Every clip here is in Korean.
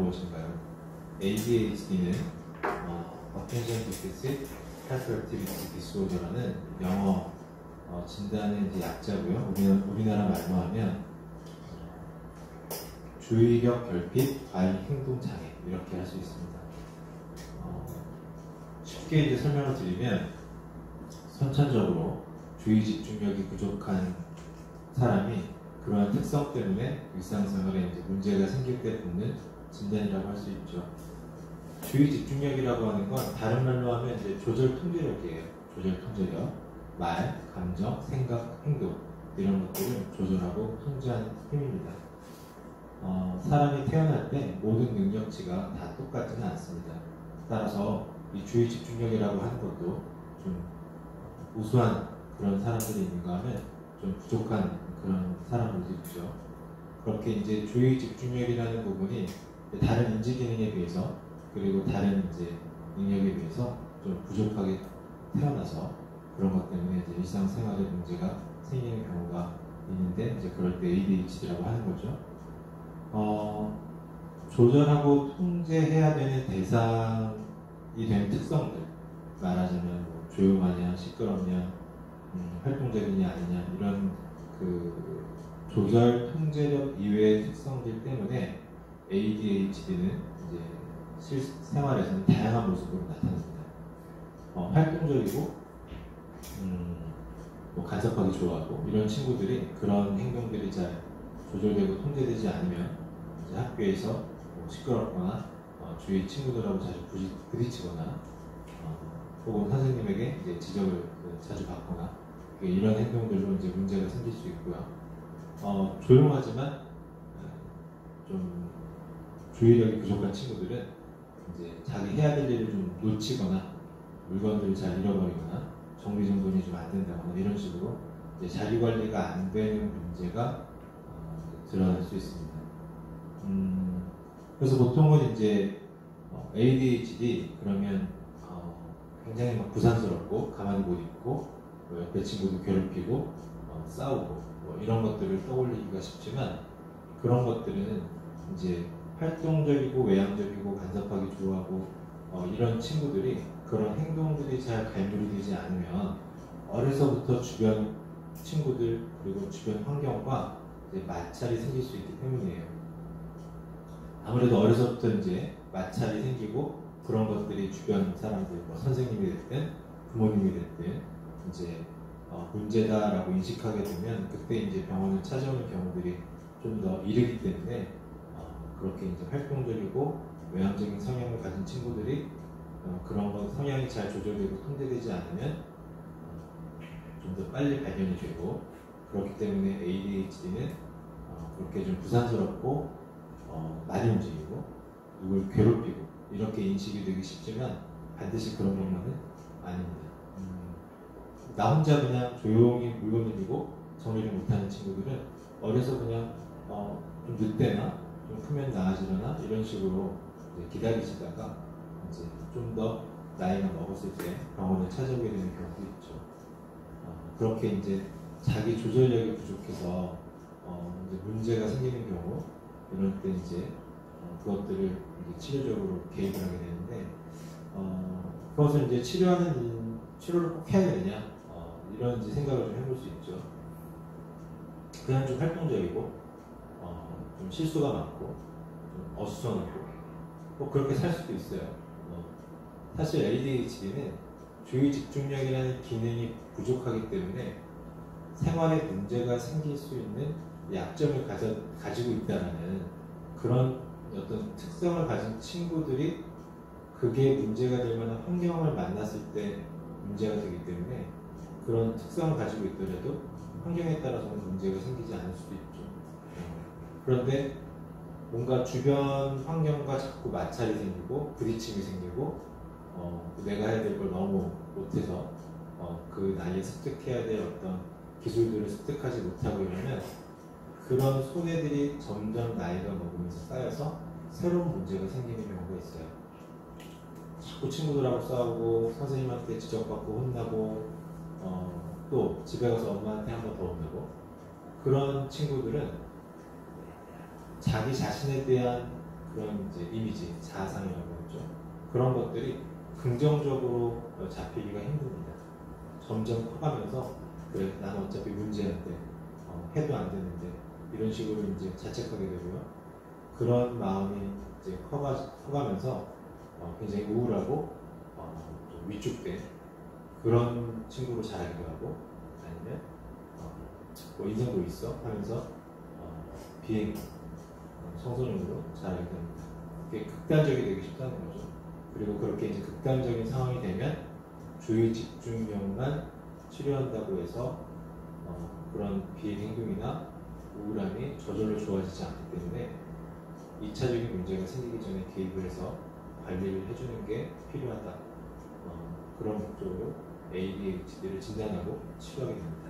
무엇인가요? ADHD는 Attention Deficit Hyperactivity Disorder라는 영어 진단의 이제 약자고요. 우리나라 말로 하면 주의력 결핍 과잉 행동 장애 이렇게 할 수 있습니다. 쉽게 이제 설명을 드리면 선천적으로 주의 집중력이 부족한 사람이 그러한 특성 때문에 일상생활에 이제 문제가 생길 때 붙는 진단이라고 할 수 있죠. 주의 집중력이라고 하는 건 다른 말로 하면 이제 조절 통제력이에요. 조절 통제력, 말, 감정, 생각, 행동 이런 것들을 조절하고 통제하는 힘입니다. 사람이 태어날 때 모든 능력치가 다 똑같지는 않습니다. 따라서 이 주의 집중력이라고 하는 것도 좀 우수한 그런 사람들이 있는가 하면 좀 부족한 그런 사람들도 있죠. 그렇게 이제 주의 집중력이라는 부분이 다른 인지 기능에 비해서 그리고 다른 이제 능력에 비해서 좀 부족하게 태어나서 그런 것 때문에 이제 일상생활에 문제가 생기는 경우가 있는데 이제 그럴 때 ADHD라고 하는 거죠. 조절하고 통제해야 되는 대상이 되는 특성들, 말하자면 뭐 조용하냐, 시끄럽냐, 활동적이냐 아니냐 이런 그 조절 통제력 이외의 특성들 때문에 ADHD는 이제 실생활에서는 다양한 모습으로 나타납니다. 활동적이고 뭐 간섭하기 좋아하고 이런 친구들이 그런 행동들이 잘 조절되고 통제되지 않으면 이제 학교에서 뭐 시끄럽거나 주위 친구들하고 자주 부딪히거나 혹은 선생님에게 이제 지적을 자주 받거나 이런 행동들로 이제 문제가 생길 수 있고요. 조용하지만 좀 주의력이 부족한 친구들은 이제 자기 해야 될 일을 좀 놓치거나 물건들을 잘 잃어버리거나 정리정돈이 좀 안 된다거나 이런 식으로 이제 자기 관리가 안 되는 문제가 드러날 수 있습니다. 그래서 보통은 이제 ADHD 그러면 굉장히 막 부산스럽고 가만히 못 있고 옆에 친구도 괴롭히고 싸우고 뭐 이런 것들을 떠올리기가 쉽지만 그런 것들은 이제 활동적이고 외향적이고 간섭하기 좋아하고 이런 친구들이 그런 행동들이 잘 갈무리 되지 않으면 어려서부터 주변 친구들 그리고 주변 환경과 이제 마찰이 생길 수 있기 때문이에요. 아무래도 어려서부터 이제 마찰이 생기고 그런 것들이 주변 사람들, 뭐 선생님이 됐든 부모님이 됐든 이제 문제다라고 인식하게 되면 그때 이제 병원을 찾아오는 경우들이 좀 더 이르기 때문에 그렇게 이제 활동적이고 외향적인 성향을 가진 친구들이 그런 것 성향이 잘 조절되고 통제되지 않으면 좀 더 빨리 발견이 되고 그렇기 때문에 ADHD는 그렇게 좀 부산스럽고 많이 움직이고 누굴 괴롭히고 이렇게 인식이 되기 쉽지만 반드시 그런 것만은 아닙니다. 나 혼자 그냥 조용히 물건 들이고 정리를 못하는 친구들은 어려서 그냥 좀 늦대나 좀 크면 나아지거나 이런 식으로 이제 기다리시다가 이제 좀 더 나이가 먹었을 때 병원을 찾아오게 되는 경우도 있죠. 그렇게 이제 자기 조절력이 부족해서 이제 문제가 생기는 경우 이럴 때 이제 그것들을 이제 치료적으로 개입을 하게 되는데 그것을 이제 치료를 꼭 해야 되냐 이런 이제 생각을 좀 해볼 수 있죠. 그냥 좀 활동적이고 좀 실수가 많고 좀 어수선하고 꼭 그렇게 살 수도 있어요. 사실 ADHD는 주의 집중력이라는 기능이 부족하기 때문에 생활에 문제가 생길 수 있는 약점을 가지고 있다는 그런 어떤 특성을 가진 친구들이 그게 문제가 될 만한 환경을 만났을 때 문제가 되기 때문에 그런 특성을 가지고 있더라도 환경에 따라서는 문제가 생기지 않을 수도 있죠. 그런데 뭔가 주변 환경과 자꾸 마찰이 생기고 부딪힘이 생기고 내가 해야 될 걸 너무 못해서 그 나이에 습득해야 될 어떤 기술들을 습득하지 못하고 이러면 그런 손해들이 점점 나이가 먹으면서 쌓여서 새로운 문제가 생기는 경우가 있어요. 자꾸 친구들하고 싸우고 선생님한테 지적받고 혼나고 또 집에 가서 엄마한테 한 번 더 혼나고 그런 친구들은 자기 자신에 대한 그런 이제 이미지, 자아상이라고 하죠. 그런 것들이 긍정적으로 잡히기가 힘듭니다. 점점 커가면서 그래 나는 어차피 문제인데 해도 안 되는데 이런 식으로 이제 자책하게 되고요. 그런 마음이 이제 커가면서 굉장히 우울하고 좀 위축된 그런 친구로 자라기도 하고 아니면 뭐 인성도 있어 하면서 비행 청소년으로 자라게 됩니다. 그게 극단적이 되기 쉽다는 거죠. 그리고 그렇게 이제 극단적인 상황이 되면 주의 집중력만 치료한다고 해서 그런 비행 행동이나 우울함이 저절로 좋아지지 않기 때문에 2차적인 문제가 생기기 전에 개입을 해서 관리를 해주는 게 필요하다. 그런 목적으로 ADHD를 진단하고 치료하게 됩니다.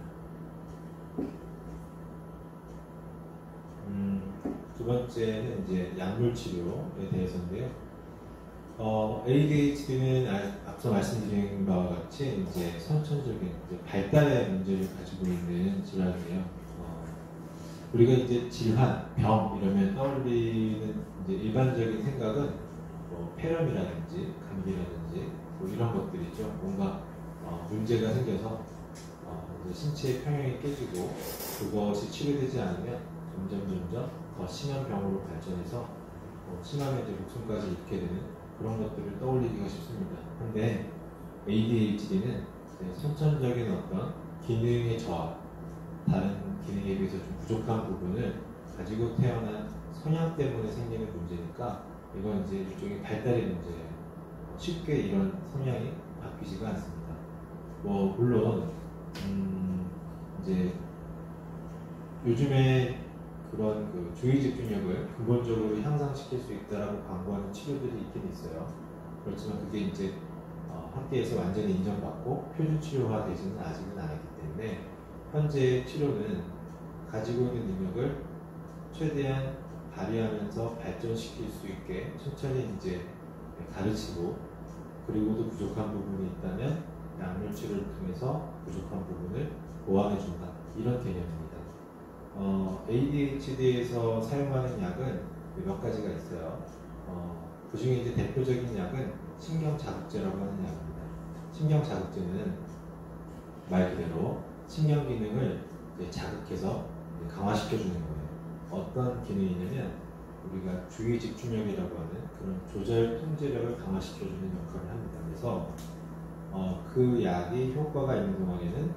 두 번째는 이제 약물 치료에 대해서인데요. ADHD는 앞서 말씀드린 바와 같이 이제 선천적인 발달의 문제를 가지고 있는 질환이에요. 우리가 이제 질환, 병 이러면 떠올리는 이제 일반적인 생각은 뭐 폐렴이라든지 감기라든지 뭐 이런 것들이죠. 뭔가 문제가 생겨서 이제 신체의 평형이 깨지고 그것이 치료되지 않으면 점점 더 심한 병으로 발전해서 심하면 이제 목숨까지 잃게 되는 그런 것들을 떠올리기가 쉽습니다. 근데 ADHD는 선천적인 어떤 기능의 저하, 다른 기능에 비해서 좀 부족한 부분을 가지고 태어난 성향 때문에 생기는 문제니까 이건 이제 일종의 발달의 문제예요. 쉽게 이런 성향이 바뀌지가 않습니다. 뭐 물론 이제 요즘에 그런 그 주의 집중력을 근본적으로 향상시킬 수 있다라고 광고하는 치료들이 있긴 있어요. 그렇지만 그게 이제 학계에서 완전히 인정받고 표준 치료화되지는 아직은 않았기 때문에 현재 치료는 가지고 있는 능력을 최대한 발휘하면서 발전시킬 수 있게 천천히 이제 가르치고 그리고 또 부족한 부분이 있다면 약물 치료를 통해서 부족한 부분을 보완해준다 이런 개념입니다. ADHD에서 사용하는 약은 몇 가지가 있어요. 그 중에 이제 대표적인 약은 신경자극제라고 하는 약입니다. 신경자극제는 말 그대로 신경 기능을 자극해서 강화시켜주는 거예요. 어떤 기능이냐면 우리가 주의 집중력이라고 하는 그런 조절 통제력을 강화시켜주는 역할을 합니다. 그래서 그 약이 효과가 있는 동안에는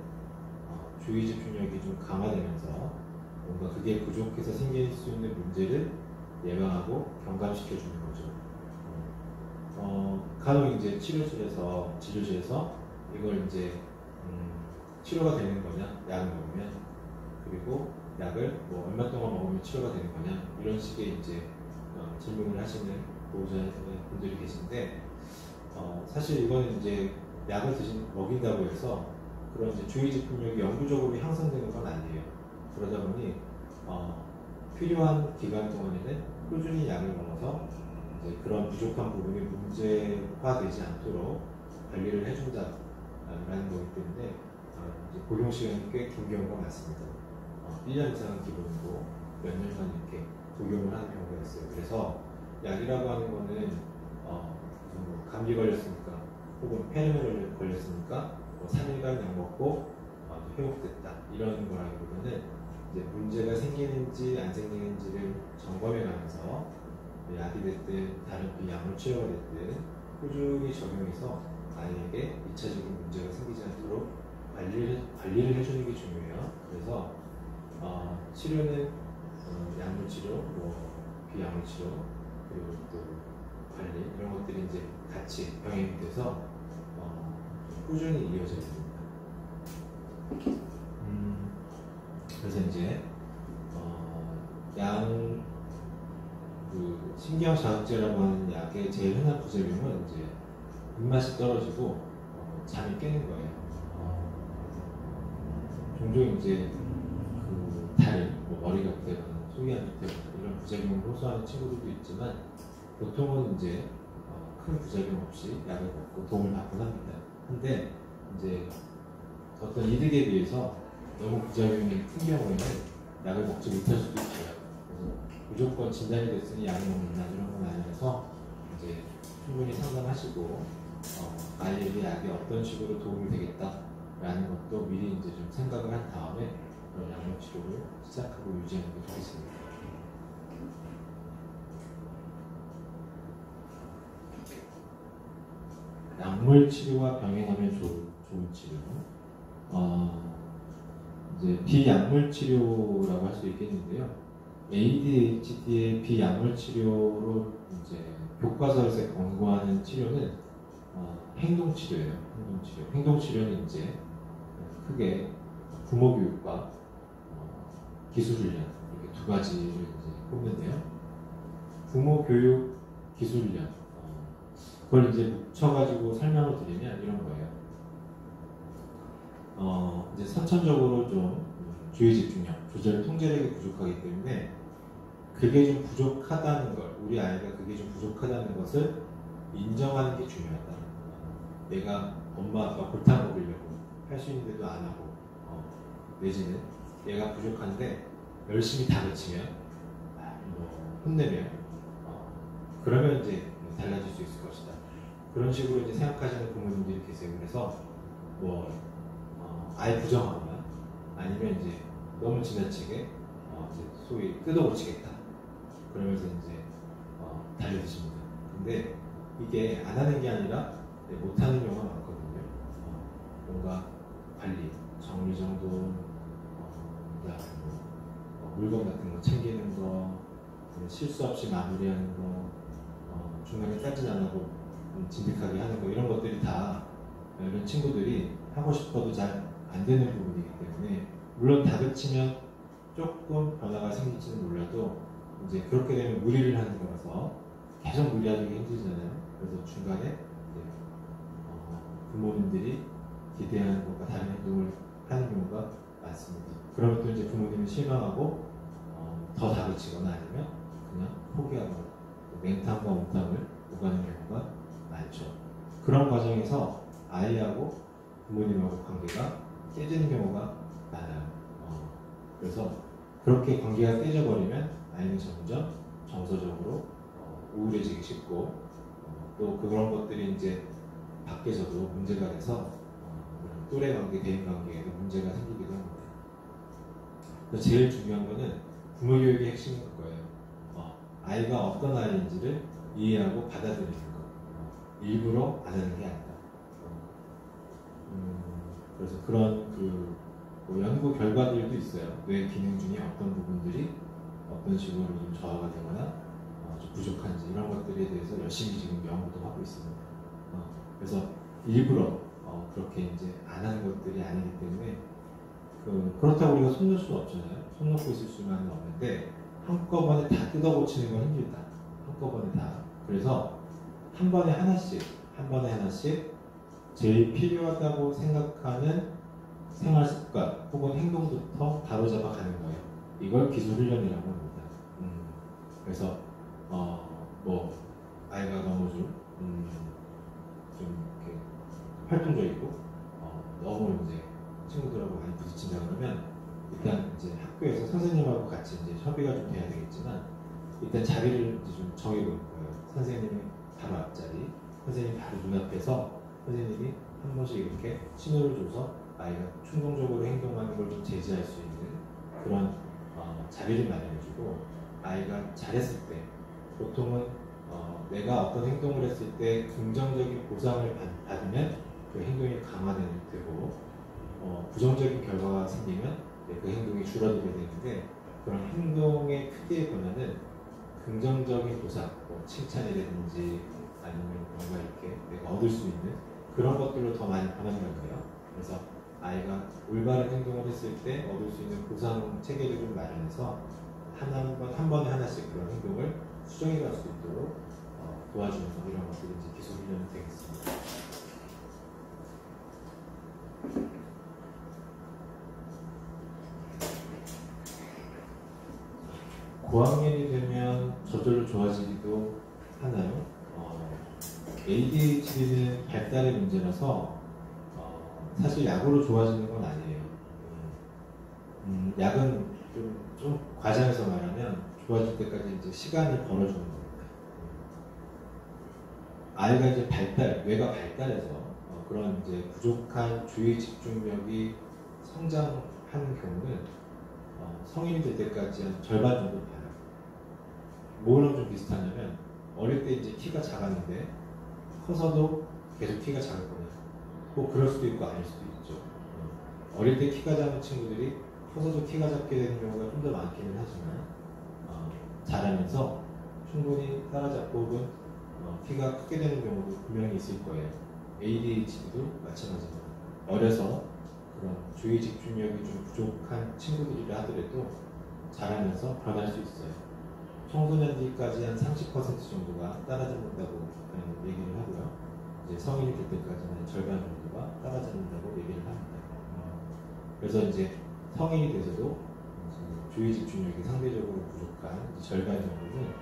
주의 집중력이 좀 강화되면서 뭔가 그게 부족해서 생길 수 있는 문제를 예방하고 경감시켜주는 거죠. 간혹 이제 진료실에서 이걸 이제 치료가 되는 거냐, 약을 먹으면 그리고 약을 뭐 얼마 동안 먹으면 치료가 되는 거냐 이런 식의 이제 질문을 하시는 보호자분들이 계신데 사실 이거는 이제 약을 먹인다고 해서 그런 이제 주의 집중력이 영구적으로 향상되는 건 아니에요. 그러다 보니 필요한 기간 동안에는 꾸준히 약을 먹어서 이제 그런 부족한 부분이 문제화되지 않도록 관리를 해준다라는 거기 때문에 이제 복용 시간이 꽤 긴 경우가 많습니다. 1년 이상은 기본이고 몇 년간 이렇게 복용을 하는 경우가 있어요. 그래서 약이라고 하는 거는 뭐 감기 걸렸으니까 혹은 폐렴에 걸렸으니까 뭐 3일간 약 먹고 회복됐다 이런 거라기보다는 이제 문제가 생기는지 안 생기는지를 점검해 가면서 약이 됐든 다른 약물 치료가 됐든 꾸준히 적용해서 아이에게 2차적인 문제가 생기지 않도록 관리를 해주는 게 중요해요. 그래서 치료는 약물 치료, 뭐 비약물 치료, 그리고 또 관리 이런 것들이 이제 같이 병행이 돼서 꾸준히 이어져야 됩니다. 그래서 이제 그 신경자극제라고 하는 약의 제일 흔한 부작용은 이제 입맛이 떨어지고 잠이 깨는 거예요. 종종 이제 그 다리, 뭐 머리가 아프거나 속이 안 좋다거나 이런 부작용을 호소하는 친구들도 있지만 보통은 이제 큰 부작용 없이 약을 먹고 도움을 받곤 합니다. 근데 이제 어떤 이득에 비해서 너무 부작용이 큰 경우에는 약을 먹지 못할 수도 있어요. 그래서 무조건 진단이 됐으니 약을 먹는다 이런 건 아니라서 이제 충분히 상담하시고 아이에게 약이 어떤 식으로 도움이 되겠다라는 것도 미리 이제 좀 생각을 한 다음에 그런 약물 치료를 시작하고 유지하는 게 좋겠습니다. 약물 치료와 병행하면 좋은 치료. 이제 비약물 치료라고 할 수 있겠는데요. ADHD의 비약물 치료로 이제 교과서에서 권고하는 치료는 행동 치료예요. 행동 치료. 행동 치료는 이제 크게 부모 교육과 기술 훈련 이렇게 두 가지를 이제 꼽는데요. 부모 교육, 기술 훈련 그걸 이제 묻혀가지고 설명을 드리면 이런 거예요. 이제 선천적으로 좀 주의 집중력, 조절 통제력이 부족하기 때문에 그게 좀 부족하다는 걸, 우리 아이가 그게 좀 부족하다는 것을 인정하는 게 중요하다. 내가 엄마 아빠 골탕 먹이려고 할 수 있는데도 안 하고, 내지는 얘가 부족한데 열심히 다그치면, 혼내면, 그러면 이제 달라질 수 있을 것이다. 그런 식으로 이제 생각하시는 부모님들이 계세요. 그래서 아예 부정하거나 아니면 이제 너무 지나치게 이제 소위 뜯어고치겠다. 그러면서 이제 달려드십니다. 근데 이게 안 하는 게 아니라 못하는 경우가 많거든요. 뭔가 관리, 정리정돈, 그다음에 물건 같은 거 챙기는 거, 실수 없이 마무리하는 거, 중간에 따진 안 하고 진득하게 하는 거 이런 것들이 다 이런 친구들이 하고 싶어도 잘 안 되는 부분이기 때문에 물론 다그치면 조금 변화가 생길지는 몰라도 이제 그렇게 되면 무리를 하는 거라서 계속 무리하기 힘들잖아요. 그래서 중간에 부모님들이 기대하는 것과 다른 행동을 하는 경우가 많습니다. 그러면 또 이제 부모님은 실망하고 더 다그치거나 아니면 그냥 포기하거나 맹탕과 옹탕을 오가는 경우가 많죠. 그런 과정에서 아이하고 부모님하고 관계가 깨지는 경우가 많아요. 그래서 그렇게 관계가 깨져버리면 아이는 점점 정서적으로 우울해지기 쉽고 또 그런 것들이 이제 밖에서도 문제가 돼서 또래 관계, 대인 관계에도 문제가 생기기도 합니다. 그래서 제일 중요한 거는 부모 교육의 핵심인 거예요. 아이가 어떤 아이인지를 이해하고 받아들이는 것. 일부러 안 하는 게 아니다. 그래서 그런 뭐 연구 결과들도 있어요. 뇌 기능 중에 어떤 부분들이 어떤 식으로 좀 저하가 되거나 좀 부족한지 이런 것들에 대해서 열심히 지금 연구도 하고 있습니다. 그래서 일부러 그렇게 이제 안 하는 것들이 아니기 때문에 그렇다고 우리가 손 놓을 수는 없잖아요. 손 놓고 있을 수만은 없는데 한꺼번에 다 뜯어고치는 건 힘들다. 한꺼번에 다. 그래서 한 번에 하나씩 제일 필요하다고 생각하는 생활 습관 혹은 행동부터 바로잡아 가는 거예요. 이걸 기술 훈련이라고 합니다. 그래서 뭐 아이가 너무 좀 이렇게 활동적이고 너무 이제 친구들하고 많이 부딪힌다 그러면 일단 이제 학교에서 선생님하고 같이 이제 협의가 좀 돼야 되겠지만 일단 자리를 이제 좀 정해놓을 거예요. 선생님이 바로 앞자리, 선생님 바로 눈앞에서 선생님이 한 번씩 이렇게 신호를 줘서 아이가 충동적으로 행동하는 걸 좀 제지할 수 있는 그런 자리를 마련해주고 아이가 잘했을 때 보통은 내가 어떤 행동을 했을 때 긍정적인 보상을 받으면 그 행동이 강화되고 부정적인 결과가 생기면 그 행동이 줄어들게 되는데 그런 행동의 크기의 변화는 긍정적인 보상, 뭐 칭찬이라든지 아니면 뭔가 이렇게 내가 얻을 수 있는 그런 것들로 더 많이 변한다는 거예요. 그래서 아이가 올바른 행동을 했을 때 얻을 수 있는 보상 체계를 좀 마련해서 한 번에 하나씩 그런 행동을 수정해 갈 수 있도록 도와주는 이런 것들이 이제 기술 훈련이 되겠습니다. 고학년이 되면 저절로 좋아지기도 하나요? ADHD는 발달의 문제라서 사실 약으로 좋아지는 건 아니에요. 약은 좀 과장해서 말하면 좋아질 때까지 이제 시간을 벌어주는 겁니다. 아이가 이제 뇌가 발달해서 그런 이제 부족한 주의 집중력이 성장한 경우는 성인이 될 때까지 한 절반 정도 봐요. 뭐랑 좀 비슷하냐면 어릴 때 이제 키가 작았는데 커서도 계속 키가 작을 거예요. 뭐 그럴 수도 있고 아닐 수도 있죠. 어릴 때 키가 작은 친구들이 커서도 키가 작게 되는 경우가 좀 더 많기는 하지만 자라면서 충분히 따라잡고 혹은 키가 크게 되는 경우도 분명히 있을 거예요. ADHD도 마찬가지입니다. 어려서 그런 주의 집중력이 좀 부족한 친구들이라 하더라도 자라면서 변할 수 있어요. 청소년기까지 한 30% 정도가 따라잡는다고 얘기를 하고요. 이제 성인이 될 때까지는 절반 정도가 따라잡는다고 얘기를 합니다. 그래서 이제 성인이 돼서도 주의 집중력이 상대적으로 부족한 절반 정도는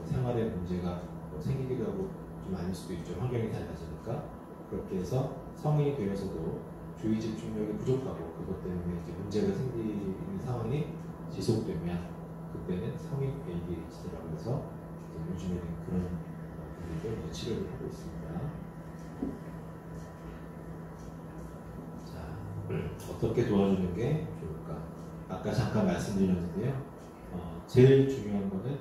생활에 문제가 생기기도 하고 좀 아닐 수도 있죠. 환경이 달라지니까. 그렇게 해서 성인이 되어서도 주의 집중력이 부족하고 그것 때문에 이제 문제가 생기는 상황이 지속되면 그때는 성인 ADHD라고 해서 요즘에는 그런 분들도 치료를 하고 있습니다. 자, 어떻게 도와주는 게 좋을까? 아까 잠깐 말씀드렸는데요. 제일 중요한 거는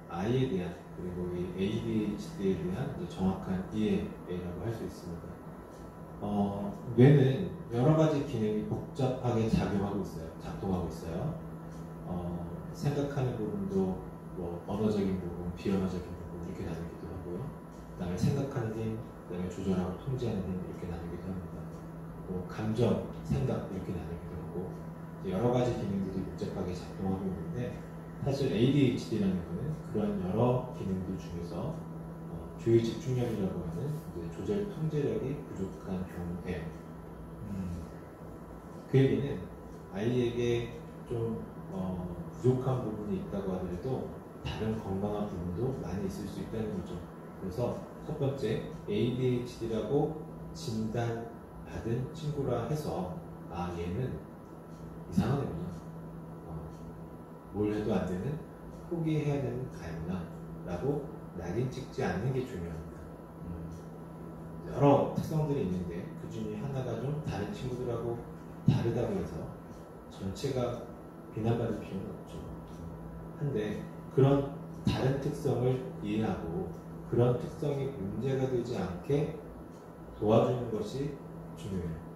아이에 대한 그리고 이 ADHD에 대한 정확한 이해라고 할 수 있습니다. 뇌는 여러 가지 기능이 복잡하게 작동하고 있어요. 생각하는 부분도 뭐 언어적인 부분, 비언어적인 부분 이렇게 나누기도 하고요. 그다음에 생각하는 힘, 그다음에 조절하고 통제하는 힘 이렇게 나누기도 합니다. 뭐 감정, 생각 이렇게 나누기도 하고 여러 가지 기능들이 복잡하게 작동하고 있는데 사실 ADHD라는 것은 그런 여러 기능들 중에서 주의 집중력이라고 하는 조절 통제력이 부족한 경우에 그 얘기는 아이에게 좀 부족한 부분이 있다고 하더라도 다른 건강한 부분도 많이 있을 수 있다는 거죠. 그래서 첫 번째 ADHD라고 진단받은 친구라 해서 얘는 이상한 애구나, 뭘 해도 안 되는 포기해야 되는 가구나 라고 낙인 찍지 않는 게 중요합니다. 여러 특성들이 있는데 그 중에 하나가 좀 다른 친구들하고 다르다고 해서 전체가 비난받을 필요는 없죠. 한데 그런 다른 특성을 이해하고 그런 특성이 문제가 되지 않게 도와주는 것이 중요해요.